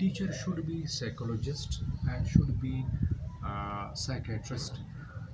teacher should be psychologist and should be psychiatrist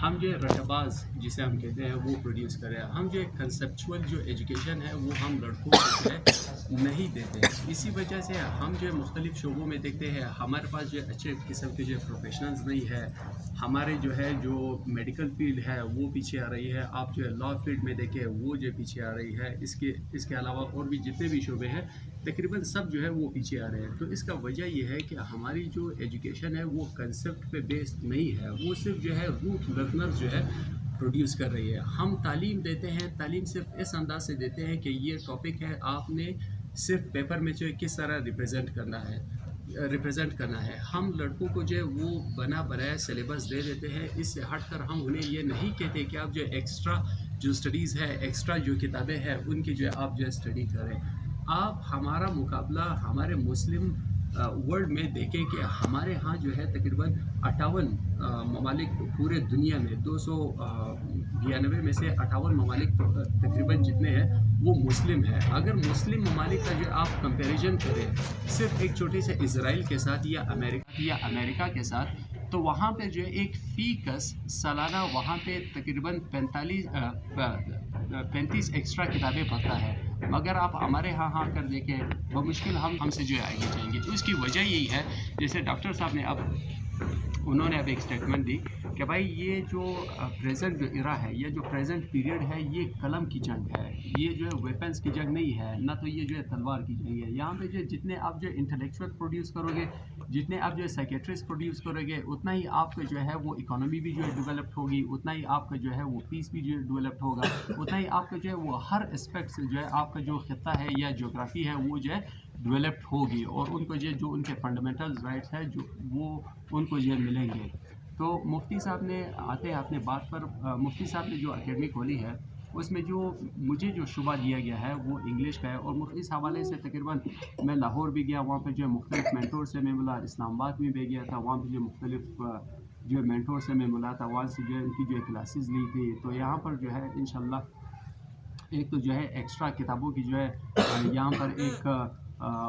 हम जो रटबाज जिसे हम कहते हैं वो प्रोड्यूस करें हम जो कंसेप्चुअल जो एजुकेशन है वो हम लड़कों को जो है नहीं देते हैं इसी वजह से हम जो मुख्तलिफ शोबों में देखते हैं हमारे पास जो अच्छे किस्म के जो प्रोफेशनल्स नहीं है हमारे जो है जो मेडिकल फील्ड है वो पीछे आ रही है आप जो है लॉ फील्ड में देखें वो जो पीछे आ रही है इसके अलावा और भी जितने भी शोबे हैं तकरीबन सब जो है वो पीछे आ रहे हैं तो इसका वजह ये है कि हमारी जो एजुकेशन है वो कंसेप्ट पे बेस्ड नहीं है वो सिर्फ जो है रूट लर्नर्स जो है प्रोड्यूस कर रही है हम तालीम देते हैं तालीम सिर्फ इस अंदाज से देते हैं कि ये टॉपिक है आपने सिर्फ पेपर में जो है किस तरह रिप्रेजेंट करना है हम लड़कों को जो है वो बना बनाया सिलेबस दे देते हैं इससे हटकर हम उन्हें ये नहीं कहते कि आप जो एक्स्ट्रा जो स्टडीज़ है एक्स्ट्रा जो किताबें हैं उनकी जो है आप जो है स्टडी करें आप हमारा मुकाबला हमारे मुस्लिम वर्ल्ड में देखें कि हमारे यहाँ जो है तकरीबन 58 ममालिक पूरे दुनिया में 292 में से 58 ममालिक तकरीबन जितने हैं वो मुस्लिम है अगर मुस्लिम ममालिक का जो आप कंपैरिजन करें सिर्फ एक छोटे से इजराइल के साथ या अमेरिका के साथ तो वहाँ पे जो है एक फ़ीकस सालाना वहाँ पे तकरीबन 35 एक्स्ट्रा किताबें पढ़ता है मगर आप हमारे यहाँ कर देखें बमुश्किल हमसे जो है आगे जाएंगे तो इसकी वजह यही है जैसे डॉक्टर साहब ने उन्होंने अब एक स्टेटमेंट दी कि भाई ये जो प्रेजेंट जो इरा है या जो प्रेजेंट पीरियड है ये कलम की जंग है ये जो है वेपन्स की जंग नहीं है ना तो ये जो है तलवार की जंग है यहाँ पे जो जितने आप जो इंटेलेक्चुअल प्रोड्यूस करोगे जितने आप जो है साइकेट्रिस्ट प्रोड्यूस करोगे उतना ही आपका जो है वो इकोनॉमी भी जो है डेवलप्ड होगी उतना ही आपका जो है वो पीस भी जो है डेवलप्ड होगा उतना ही आपका जो है वो हर एस्पेक्ट से जो है आपका जो खिता है या जोग्राफ़ी है वो जो है डेवलप्ड होगी और उनको जो उनके फंडामेंटल राइट्स है जो वो उनको जो मिलेंगे तो मुफ्ती साहब ने आते अपने बात पर मुफ्ती साहब ने जो एकेडमी खोली है उसमें जो मुझे जो शुबा दिया गया है वो इंग्लिश का है और इस हवाले से तकरीबन मैं लाहौर भी गया वहाँ पर जो है मुख्तलिफ मेंटोर से मैं बोला इस्लामाबाद में भी गया था वहाँ पर जो मुख्तलिफ जो मेंटोर से मैं मुलात अवाल से जो है उनकी जो क्लासेस ली थी। तो यहाँ पर जो है इंशाल्लाह एक तो जो है एक्स्ट्रा किताबों की जो है यहाँ पर एक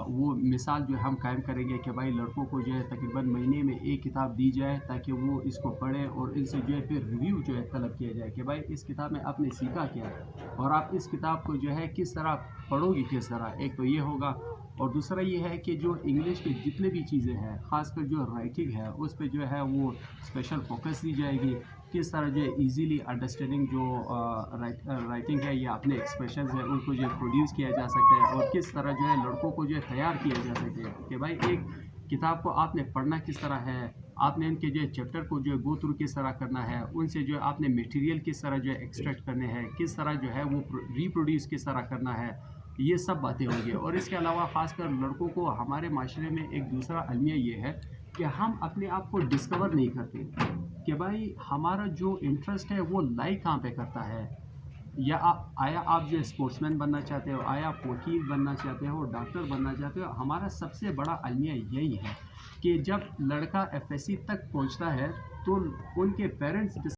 वो मिसाल जो हम कायम करेंगे कि भाई लड़कों को जो है तकरीबन महीने में एक किताब दी जाए ताकि वो इसको पढ़ें और इनसे जो है फिर रिव्यू जो है तलब किया जाए कि भाई इस किताब में आपने सीखा क्या है और आप इस किताब को जो है किस तरह पढ़ोगे, किस तरह। एक तो ये होगा और दूसरा ये है कि जो इंग्लिश के जितने भी चीज़ें हैं ख़ासकर जो राइटिंग है उस पर जो है वो स्पेशल फोकस दी जाएगी। किस तरह जो है ईजीली अंडरस्टैंडिंग जो राइटिंग है या अपने एक्सप्रेशन है उनको जो है प्रोड्यूस किया जा सकता है और किस तरह जो है लड़कों को जो है तैयार किया जा सकता है कि भाई एक किताब को आपने पढ़ना किस तरह है, आपने इनके जो है चैप्टर को जो है गो थ्रू किस तरह करना है, उनसे जो है आपने मटेरियल किस तरह जो है एक्सट्रैक्ट करने हैं, किस तरह जो है वो रिप्रोड्यूस किस तरह करना है, ये सब बातें होंगी। और इसके अलावा ख़ासकर लड़कों को हमारे माशरे में एक दूसरा अलमिया ये है कि हम अपने आप को डिस्कवर नहीं करते कि भाई हमारा जो इंटरेस्ट है वो लाइक कहाँ पे करता है, या आया आप जो स्पोर्ट्समैन बनना चाहते हो, आया आप वकील बनना चाहते हो, डॉक्टर बनना चाहते हो। हमारा सबसे बड़ा अलमिया यही है कि जब लड़का FSC तक पहुंचता है तो उनके पेरेंट्स